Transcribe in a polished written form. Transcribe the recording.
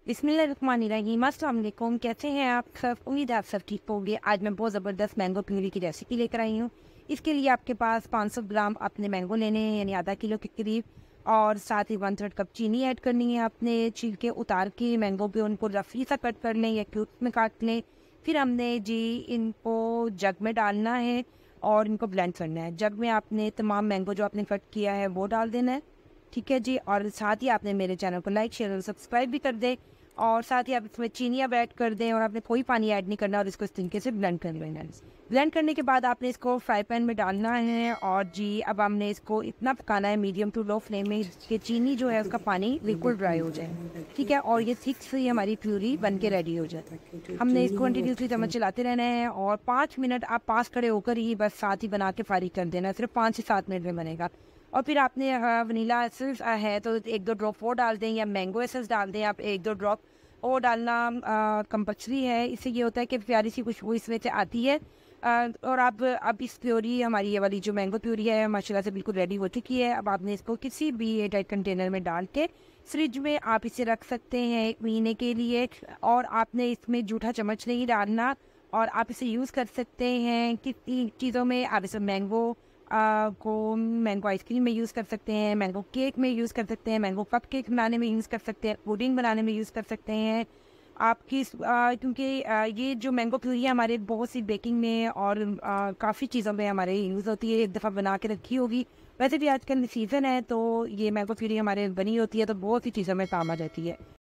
बिस्मिल्लाहिर्रहमानिर्रहीम। अस्सलाम वालेकुम। कैसे हैं आप सब? उम्मीद है आप सब ठीक होंगे। आज मैं बहुत ज़बरदस्त मैंगो प्यूरी की रेसिपी लेकर आई हूँ। इसके लिए आपके पास 500 ग्राम अपने मैंगो लेने हैं, यानी आधा किलो के करीब, और साथ ही 1/3 कप चीनी ऐड करनी है। आपने छिलके उतार के मैंगो पे उनको रफी सा कट कर लें या क्यूब्स में काट लें। फिर हमने जी इनको जग में डालना है और इनको ब्लेंड करना है। जग में आपने तमाम मैंगो जो आपने कट किया है वो डाल देना है, ठीक है जी। और साथ ही आपने मेरे चैनल को लाइक, शेयर और सब्सक्राइब भी कर दें, और साथ ही आप इसमें चीनी अब ऐड कर दें, और आपने कोई पानी ऐड नहीं करना और इसको इस तरीके से ब्लेंड कर लेना है। ब्लेंड करने के बाद आपने इसको फ्राई पैन में डालना है, और जी अब हमने इसको इतना पकाना है मीडियम टू लो फ्लेम में कि चीनी जो है उसका पानी बिल्कुल ड्राई हो जाए, ठीक है, और ये थिक सी हमारी प्यूरी बन के रेडी हो जाए। हमने इसको कंटिन्यूसली चम्मच चलाते रहना है, और 5 मिनट आप पास खड़े होकर ही बस साथ ही बना के फारिग कर देना है। सिर्फ 5 से 7 मिनट में बनेगा। और फिर आपने वनीला एसेंस है तो 1-2 ड्रॉप वो डाल दें, या मैंगो एसेंस डाल दें आप 1-2 ड्रॉप। वो डालना कंपल्सरी है। इससे ये होता है कि प्यारी सी खुशबू इसमें से आती है। और अब इस प्योरी हमारी ये वाली जो मैंगो प्योरी है माशाल्लाह से बिल्कुल रेडी हो चुकी है। अब आपने इसको किसी भी एयरटाइट कंटेनर में डाल के फ्रिज में आप इसे रख सकते हैं 1 महीने के लिए। और आपने इसमें जूठा चम्मच नहीं डालना, और आप इसे यूज़ कर सकते हैं कितनी चीज़ों में। आप इसे को मैंगो आइसक्रीम में यूज़ कर सकते हैं, मैंगो केक में यूज़ कर सकते हैं, मैंगो कप केक बनाने में यूज़ कर सकते हैं, पुडिंग बनाने में यूज़ कर सकते हैं। आपकी क्योंकि ये जो मैंगो प्यूरी है हमारे बहुत सी बेकिंग में और काफ़ी चीज़ों में हमारे यूज़ होती है। एक दफ़ा बना के रखी होगी। वैसे भी आजकल सीज़न है तो ये मैंगो प्यूरी हमारे बनी होती है तो बहुत सी चीज़ों में काम आ जाती है।